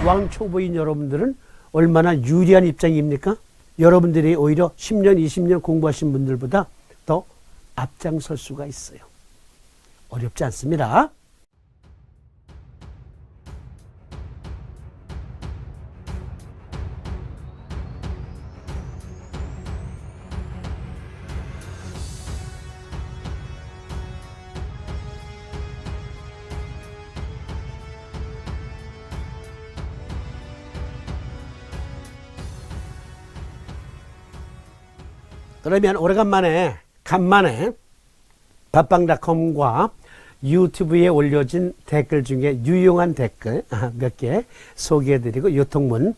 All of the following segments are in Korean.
왕초보인 여러분들은 얼마나 유리한 입장입니까? 여러분들이 오히려 10년, 20년 공부하신 분들보다 더 앞장설 수가 있어요. 어렵지 않습니다. 그러면 간만에 밥방닷컴과 유튜브에 올려진 댓글 중에 유용한 댓글 몇 개 소개해드리고 요통문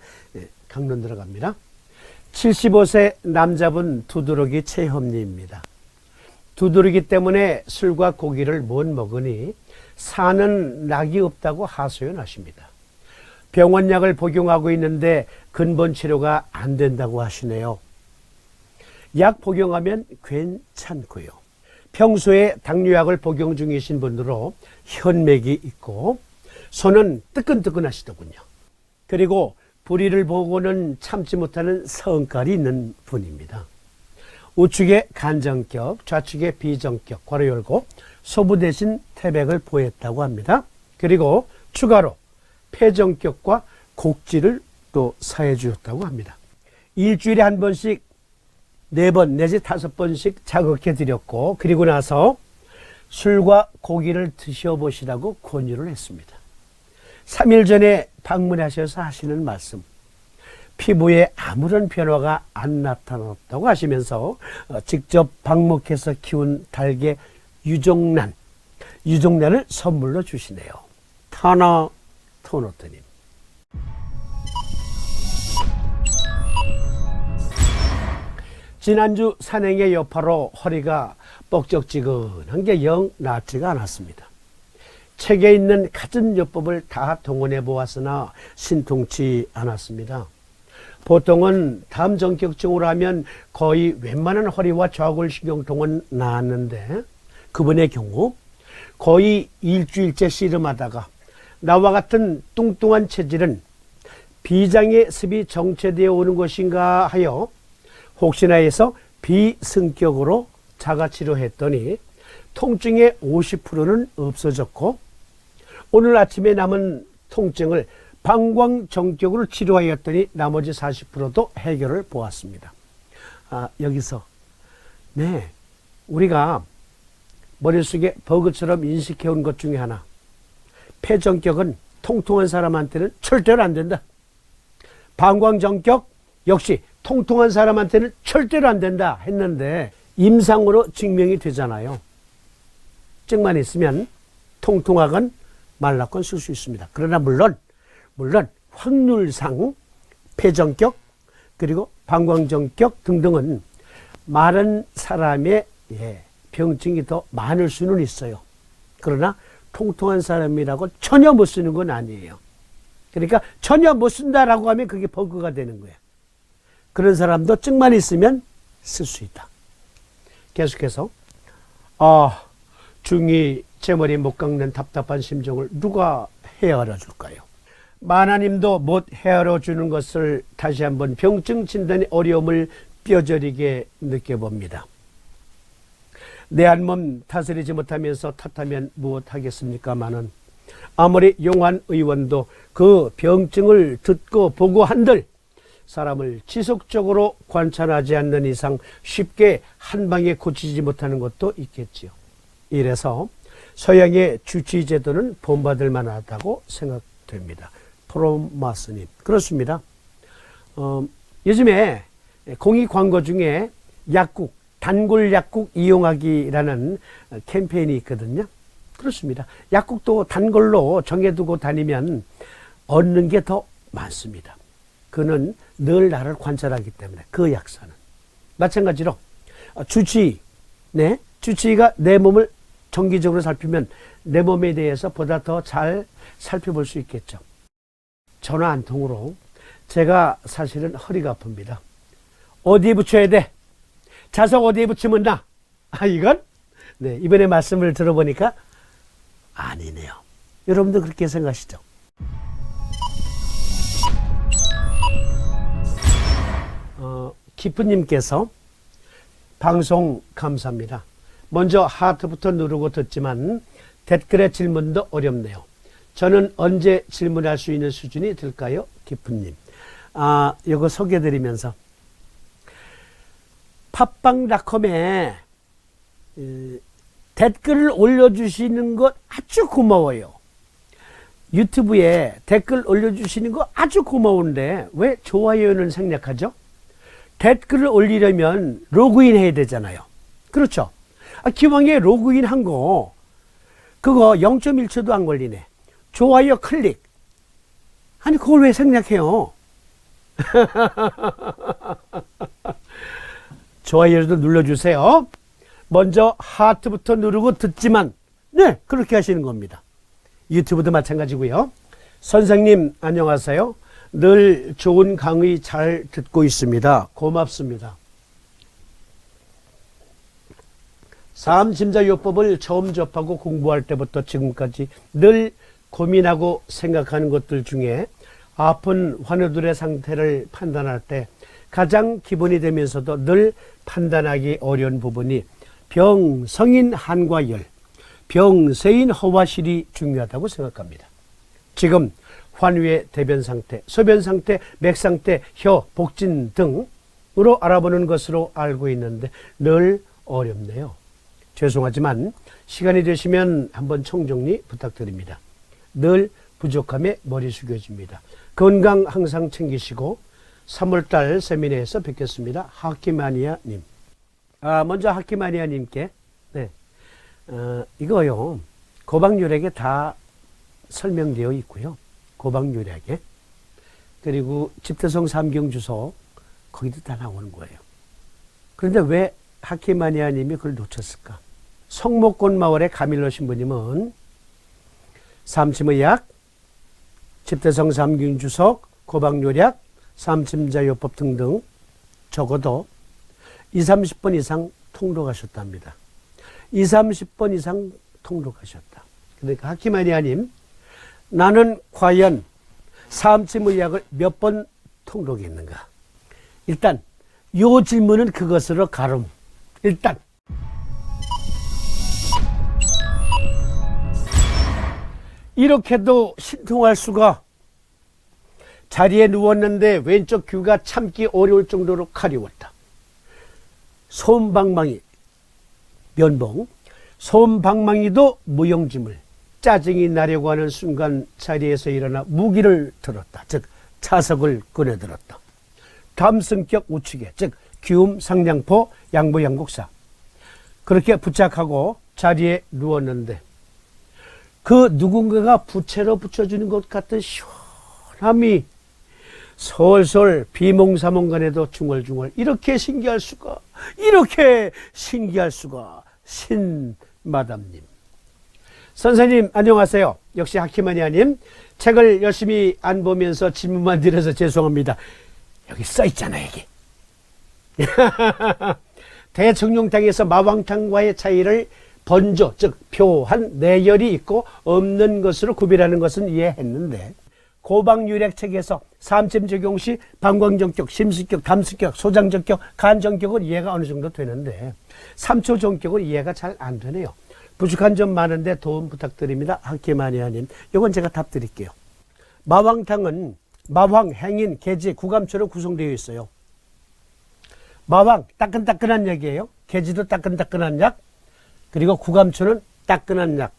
강론 들어갑니다. 75세 남자분 두드러기 체험리입니다. 두드러기 때문에 술과 고기를 못 먹으니 사는 낙이 없다고 하소연하십니다. 병원약을 복용하고 있는데 근본 치료가 안 된다고 하시네요. 약 복용하면 괜찮고요. 평소에 당뇨약을 복용 중이신 분으로 혈맥이 있고 손은 뜨끈뜨끈하시더군요. 그리고 불의를 보고는 참지 못하는 성깔이 있는 분입니다. 우측에 간정격, 좌측에 비정격, 괄호 열고 소부 대신 태백을 보였다고 합니다. 그리고 추가로 폐정격과 곡지를 또 사해 주었다고 합니다. 일주일에 한 번씩 4번 내지 5번씩 자극해 드렸고 그리고 나서 술과 고기를 드셔보시라고 권유를 했습니다. 3일 전에 방문하셔서 하시는 말씀, 피부에 아무런 변화가 안 나타났다고 하시면서 직접 방목해서 키운 달개 유종란을 선물로 주시네요. 터너 토노트님. 지난주 산행의 여파로 허리가 뻑적지근한 게 영 낫지가 않았습니다. 책에 있는 갖은 요법을 다 동원해 보았으나 신통치 않았습니다. 보통은 다음 전격증으로 하면 거의 웬만한 허리와 좌골신경통은 나았는데 그분의 경우 거의 일주일째 씨름하다가 나와 같은 뚱뚱한 체질은 비장의 습이 정체되어 오는 것인가 하여 혹시나 해서 비승격으로 자가치료했더니 통증의 50%는 없어졌고 오늘 아침에 남은 통증을 방광정격으로 치료하였더니 나머지 40%도 해결을 보았습니다. 여기서 우리가 머릿속에 버그처럼 인식해온 것 중에 하나, 폐정격은 통통한 사람한테는 절대로 안 된다. 방광정격 역시 통통한 사람한테는 절대로 안 된다 했는데 임상으로 증명이 되잖아요. 증만 있으면 통통하건 말랐건 쓸 수 있습니다. 그러나 물론 확률상 폐정격 그리고 방광정격 등등은 마른 사람의 병증이 더 많을 수는 있어요. 그러나 통통한 사람이라고 전혀 못 쓰는 건 아니에요. 그러니까 전혀 못 쓴다라고 하면 그게 버그가 되는 거예요. 그런 사람도 증만 있으면 쓸 수 있다. 계속해서 중이 제 머리 못 깎는 답답한 심정을 누가 헤아려 줄까요? 만화님도 못 헤아려 주는 것을 다시 한번 병증 진단의 어려움을 뼈저리게 느껴봅니다. 내 한 몸 다스리지 못하면서 탓하면 무엇하겠습니까마는 아무리 용한 의원도 그 병증을 듣고 보고 한들 사람을 지속적으로 관찰하지 않는 이상 쉽게 한 방에 고치지 못하는 것도 있겠지요. 이래서 서양의 주치제도는 본받을 만하다고 생각됩니다. 프로마스님. 그렇습니다. 요즘에 공익 광고 중에 약국, 단골 약국 이용하기라는 캠페인이 있거든요. 그렇습니다. 약국도 단골로 정해두고 다니면 얻는 게 더 많습니다. 그는 늘 나를 관찰하기 때문에 그 약사는. 마찬가지로 주치의가 내 몸을 정기적으로 살피면 내 몸에 대해서 보다 더 잘 살펴볼 수 있겠죠. 전화 한 통으로 제가 사실은 허리가 아픕니다. 어디에 붙여야 돼? 자석 어디에 붙이면 나? 이건? 이번에 말씀을 들어보니까 아니네요. 여러분도 그렇게 생각하시죠? 기프님께서 방송 감사합니다. 먼저 하트부터 누르고 듣지만 댓글의 질문도 어렵네요. 저는 언제 질문할 수 있는 수준이 될까요? 기프님. 이거 소개해드리면서 팟빵닷컴에 댓글을 올려주시는 것 아주 고마워요. 유튜브에 댓글 올려주시는 거 아주 고마운데 왜 좋아요는 생략하죠? 댓글을 올리려면 로그인 해야 되잖아요. 그렇죠? 기왕에 로그인 한 거 그거 0.1초도 안 걸리네. 좋아요 클릭. 아니 그걸 왜 생략해요? 좋아요도 눌러주세요. 먼저 하트부터 누르고 듣지만 네 그렇게 하시는 겁니다. 유튜브도 마찬가지고요. 선생님 안녕하세요. 늘 좋은 강의 잘 듣고 있습니다. 고맙습니다. 삼심자요법을 처음 접하고 공부할 때부터 지금까지 늘 고민하고 생각하는 것들 중에 아픈 환우들의 상태를 판단할 때 가장 기본이 되면서도 늘 판단하기 어려운 부분이 병성인 한과 열, 병세인 허와실이 중요하다고 생각합니다. 지금 환우의 대변 상태, 소변 상태, 맥 상태, 혀, 복진 등으로 알아보는 것으로 알고 있는데 늘 어렵네요. 죄송하지만 시간이 되시면 한번 총정리 부탁드립니다. 늘 부족함에 머리 숙여집니다. 건강 항상 챙기시고 3월달 세미나에서 뵙겠습니다. 하키마니아님. 먼저 하키마니아님께 네, 이거요 고박요략에 다 설명되어 있고요. 고박요략에 그리고 집대성 삼경주소 거기도 다 나오는 거예요. 그런데 왜 하키마니아님이 그걸 놓쳤을까? 성목곤 마을의 가밀로 신부님은 삼침의약, 집대성 삼경주소, 고박요략, 삼침자요법 등등 적어도 20-30번 이상 통독하셨답니다. 20-30번 이상 통독하셨다. 그러니까 하키마니아님, 나는 과연 삼침의약을 몇 번 통독했는가? 일단 요 질문은 그것으로 가름. 일단 이렇게도 신통할 수가. 자리에 누웠는데 왼쪽 귀가 참기 어려울 정도로 가려웠다. 솜방망이, 면봉, 솜방망이도 무용지물, 짜증이 나려고 하는 순간 자리에서 일어나 무기를 들었다. 즉 차석을 꺼내들었다. 담승격 우측에, 즉 기움 상냥포 양보양국사. 그렇게 부착하고 자리에 누웠는데 그 누군가가 부채로 붙여주는 것 같은 시원함이 솔솔 비몽사몽간에도 중얼중얼. 이렇게 신기할 수가, 이렇게 신기할 수가. 신마담님. 선생님 안녕하세요. 역시 하키마니아님. 책을 열심히 안 보면서 질문만 드려서 죄송합니다. 여기 써있잖아요 여기. 대청룡탕에서 마왕탕과의 차이를 번조, 즉 표한 내열이 있고 없는 것으로 구별하는 것은 이해했는데 고박요략 책에서 삼침적용 시 방광전격, 심수격, 담수격, 소장전격, 간전격은 이해가 어느 정도 되는데 삼초전격은 이해가 잘 안 되네요. 부족한 점 많은데 도움 부탁드립니다. 하키마니아님. 이건 제가 답 드릴게요. 마왕탕은 마황, 행인, 계지, 구감초로 구성되어 있어요. 마왕, 따끈따끈한 약이에요. 계지도 따끈따끈한 약, 그리고 구감초는 따끈한 약,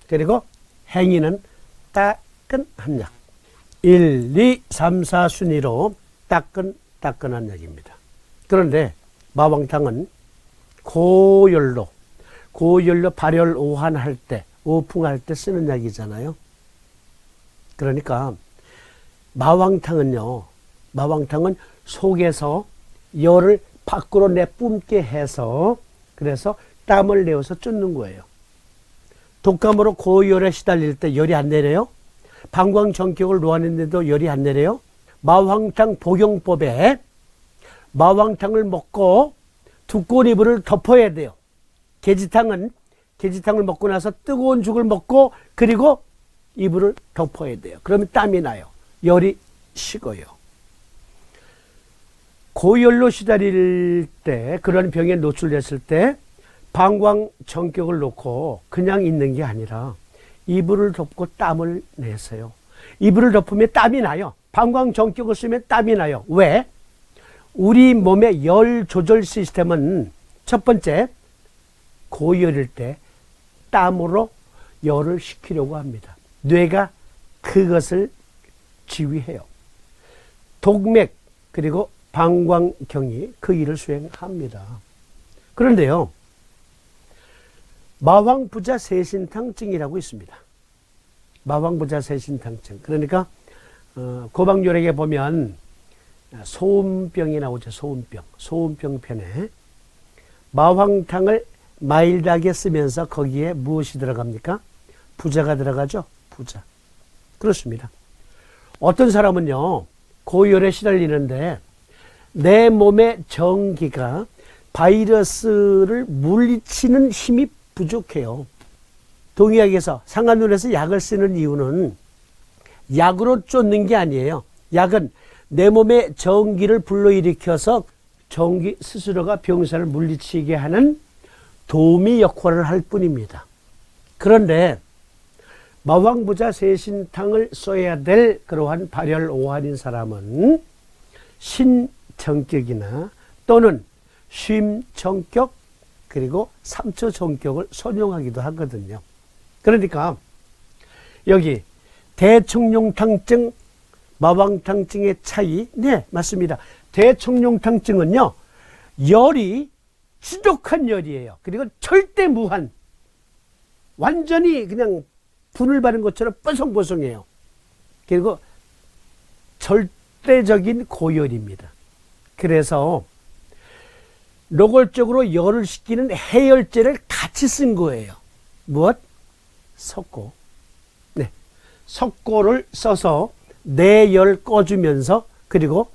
그리고 행인은 따끈한 약. 1, 2, 3, 4 순위로 따끈따끈한 약입니다. 그런데 마왕탕은 고열로 발열 오한할 때, 오풍할 때 쓰는 약이잖아요. 그러니까 마왕탕은 속에서 열을 밖으로 내뿜게 해서 그래서 땀을 내어서 쫓는 거예요. 독감으로 고열에 시달릴 때 열이 안 내려요? 방광전격을 놓았는데도 열이 안 내려요? 마왕탕 복용법에 마왕탕을 먹고 두꺼운 이불을 덮어야 돼요. 계지탕을 먹고 나서 뜨거운 죽을 먹고 그리고 이불을 덮어야 돼요. 그러면 땀이 나요. 열이 식어요. 고열로 시달릴 때, 그런 병에 노출됐을 때 방광 정격을 놓고 그냥 있는 게 아니라 이불을 덮고 땀을 내세요. 이불을 덮으면 땀이 나요. 방광 정격을 쓰면 땀이 나요. 왜? 우리 몸의 열 조절 시스템은 첫 번째, 고열일 때 땀으로 열을 식히려고 합니다. 뇌가 그것을 지휘해요. 동맥 그리고 방광경이 그 일을 수행합니다. 그런데요, 마왕부자 세신탕증이라고 있습니다. 마왕부자 세신탕증. 그러니까 고방요rek에 보면 소음병이 나오죠. 소음병. 소음병 편에 마황탕을 마일드하게 쓰면서 거기에 무엇이 들어갑니까? 부자가 들어가죠. 부자. 그렇습니다. 어떤 사람은요, 고열에 시달리는데 내 몸의 정기가 바이러스를 물리치는 힘이 부족해요. 동의학에서 상한눈에서 약을 쓰는 이유는 약으로 쫓는 게 아니에요. 약은 내 몸의 정기를 불러일으켜서 정기 스스로가 병사를 물리치게 하는 도미 역할을 할 뿐입니다. 그런데 마왕부자 세신탕을 써야 될 그러한 발열 오한인 사람은 신정격이나 또는 쉼정격 그리고 삼초정격을 선용하기도 하거든요. 그러니까 여기 대청룡탕증, 마왕탕증의 차이, 네, 맞습니다. 대청룡탕증은요, 열이 지독한 열이에요. 그리고 절대 무한, 완전히 그냥 분을 바른 것처럼 뽀송뽀송해요. 그리고 절대적인 고열입니다. 그래서 노골적으로 열을 식히는 해열제를 같이 쓴 거예요. 무엇? 석고. 네, 석고를 써서 내열 꺼주면서, 그리고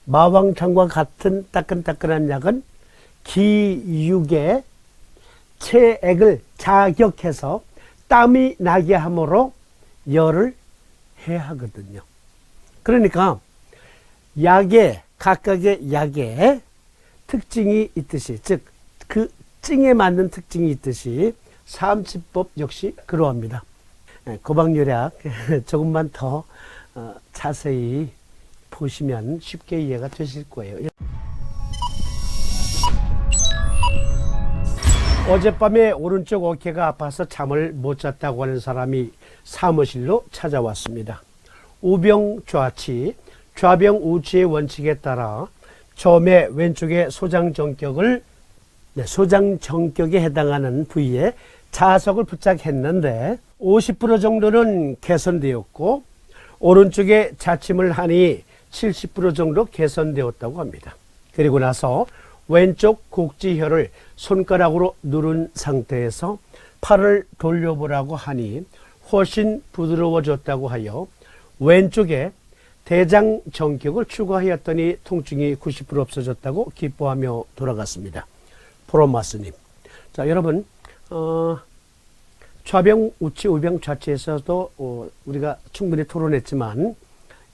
마왕탕과 같은 따끈따끈한 약은 기육의 체액을 자격해서 땀이 나게 함으로 열을 해하거든요. 그러니까 약에, 각각의 약에 특징이 있듯이, 즉 그 증에 맞는 특징이 있듯이 삼치법 역시 그러합니다. 고방요약 조금만 더 자세히 보시면 쉽게 이해가 되실 거예요. 어젯밤에 오른쪽 어깨가 아파서 잠을 못 잤다고 하는 사람이 사무실로 찾아왔습니다. 우병좌치, 좌병우치의 원칙에 따라 처음에 왼쪽의 소장정격을, 소장정격에 해당하는 부위에 자석을 부착했는데 50% 정도는 개선되었고 오른쪽에 자침을 하니 70% 정도 개선되었다고 합니다. 그리고 나서 왼쪽 곡지혈을 손가락으로 누른 상태에서 팔을 돌려보라고 하니 훨씬 부드러워졌다고 하여 왼쪽에 대장 정격을 추가하였더니 통증이 90% 없어졌다고 기뻐하며 돌아갔습니다. 프로마스님. 자, 여러분, 좌병 우치, 우병 좌치에서도 우리가 충분히 토론했지만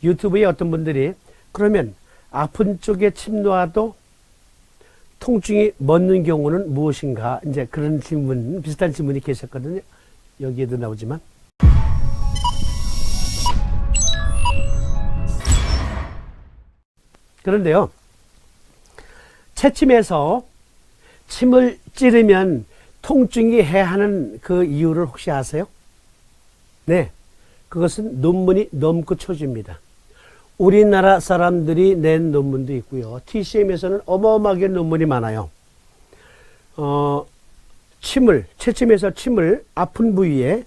유튜브에 어떤 분들이 그러면 아픈 쪽에 침 놔도 통증이 멎는 경우는 무엇인가? 이제 그런 질문, 비슷한 질문이 계셨거든요. 여기에도 나오지만. 그런데요, 채침에서 침을 찌르면 통증이 해하는 그 이유를 혹시 아세요? 네, 그것은 논문이 넘고 초지입니다. 우리나라 사람들이 낸 논문도 있고요. TCM에서는 어마어마하게 논문이 많아요. 채침에서 침을 아픈 부위에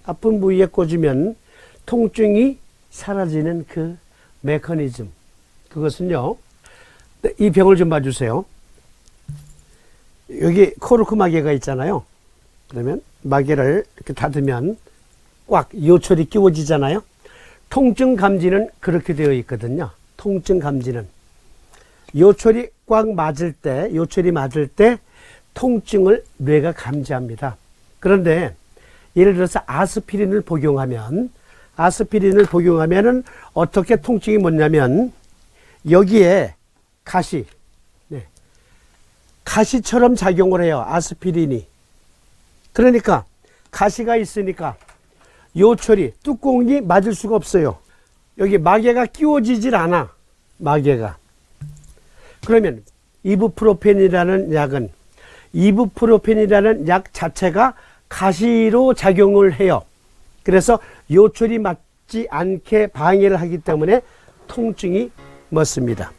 꽂으면 통증이 사라지는 그 메커니즘. 그것은요, 이 병을 좀 봐주세요. 여기 코르크 마개가 있잖아요. 그러면 마개를 이렇게 닫으면 꽉 요철이 끼워지잖아요. 통증 감지는 그렇게 되어 있거든요. 통증 감지는 요철이 꽉 맞을 때 통증을 뇌가 감지합니다. 그런데 예를 들어서 아스피린을 복용하면은 어떻게 통증이 뭐냐면 여기에 가시. 네. 가시처럼 작용을 해요. 아스피린이. 그러니까 가시가 있으니까 요철이 뚜껑이 맞을 수가 없어요. 여기 마개가 끼워지질 않아. 마개가. 그러면 이부프로펜이라는 약은 이부프로펜이라는 약 자체가 가시로 작용을 해요. 그래서 요철이 맞지 않게 방해를 하기 때문에 통증이 멎습니다.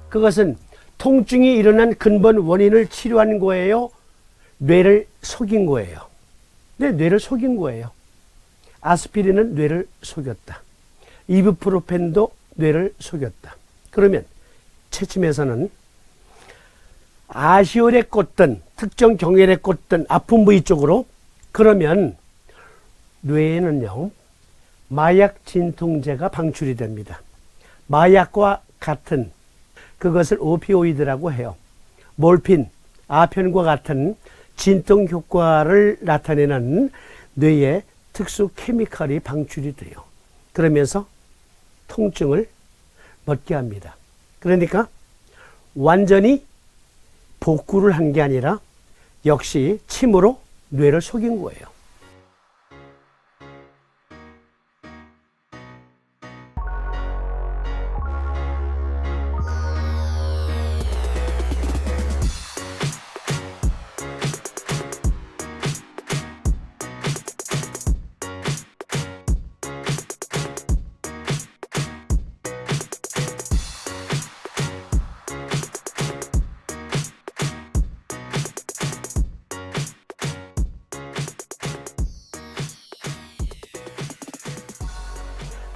그것은 통증이 일어난 근본 원인을 치료한 거예요? 뇌를 속인 거예요? 네, 뇌를 속인 거예요. 아스피린은 뇌를 속였다. 이부프로펜도 뇌를 속였다. 그러면 체침에서는 아시올에 꽂든 특정 경혈에 꽂든 아픈 부위 쪽으로, 그러면 뇌에는요 마약 진통제가 방출이 됩니다. 마약과 같은 그것을 오피오이드라고 해요. 몰핀, 아편과 같은 진통 효과를 나타내는 뇌에 특수 케미칼이 방출이 돼요. 그러면서 통증을 멎게 합니다. 그러니까 완전히 복구를 한 게 아니라 역시 침으로 뇌를 속인 거예요.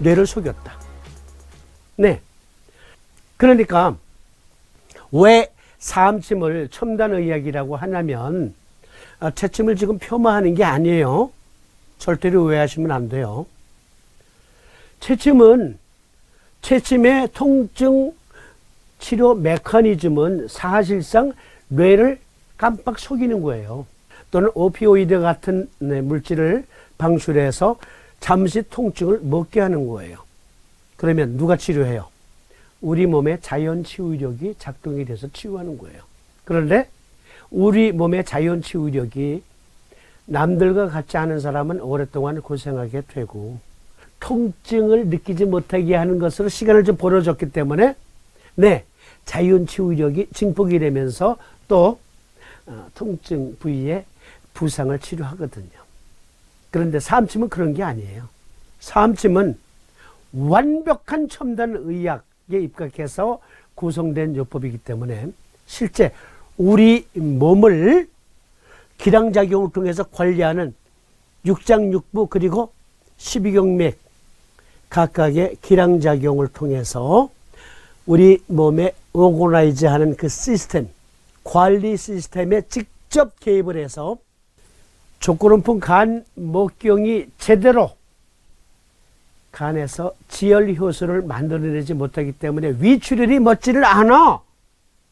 뇌를 속였다. 네. 그러니까 왜 사암침을 첨단의학이라고 하냐면 채침을 지금 폄하하는 게 아니에요. 절대로 오해하시면 안 돼요. 채침의 통증 치료 메커니즘은 사실상 뇌를 깜빡 속이는 거예요. 또는 오피오이드 같은 물질을 방출해서 잠시 통증을 멎게 하는 거예요. 그러면 누가 치료해요? 우리 몸의 자연 치유력이 작동이 돼서 치유하는 거예요. 그런데 우리 몸의 자연 치유력이 남들과 같지 않은 사람은 오랫동안 고생하게 되고 통증을 느끼지 못하게 하는 것으로 시간을 좀 벌어졌기 때문에 네, 자연 치유력이 증폭이 되면서 또 통증 부위에 부상을 치료하거든요. 그런데 사암침은 그런 게 아니에요. 사암침은 완벽한 첨단 의학에 입각해서 구성된 요법이기 때문에 실제 우리 몸을 기량작용을 통해서 관리하는 육장육부 그리고 12경맥 각각의 기량작용을 통해서 우리 몸에 오거나이즈하는 그 시스템, 관리 시스템에 직접 개입을 해서 족구 높은 간 목경이 제대로 간에서 지혈 효소를 만들어내지 못하기 때문에 위출혈이 멎지를 않아.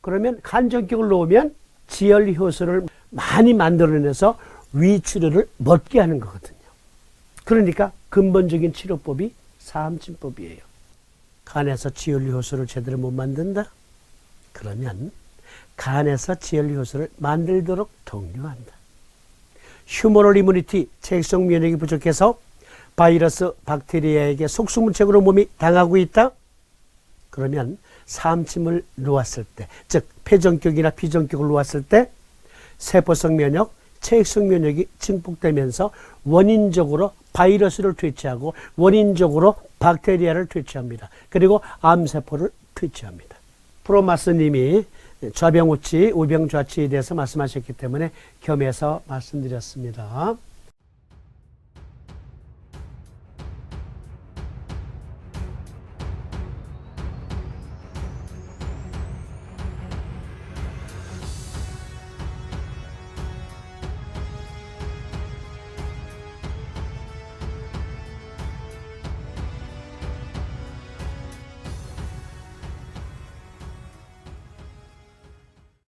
그러면 간 전격을 놓으면 지혈 효소를 많이 만들어내서 위출혈을 멎게 하는 거거든요. 그러니까 근본적인 치료법이 사암침법이에요. 간에서 지혈 효소를 제대로 못 만든다? 그러면 간에서 지혈 효소를 만들도록 독려한다. 휴머럴 이뮤니티, 체액성 면역이 부족해서 바이러스, 박테리아에게 속수무책으로 몸이 당하고 있다? 그러면 사암침을 놓았을 때, 즉 폐전격이나 비전격을 놓았을 때 세포성 면역, 체액성 면역이 증폭되면서 원인적으로 바이러스를 퇴치하고 원인적으로 박테리아를 퇴치합니다. 그리고 암세포를 퇴치합니다. 프로마스님이 좌병우치, 우병좌치에 대해서 말씀하셨기 때문에 겸해서 말씀드렸습니다.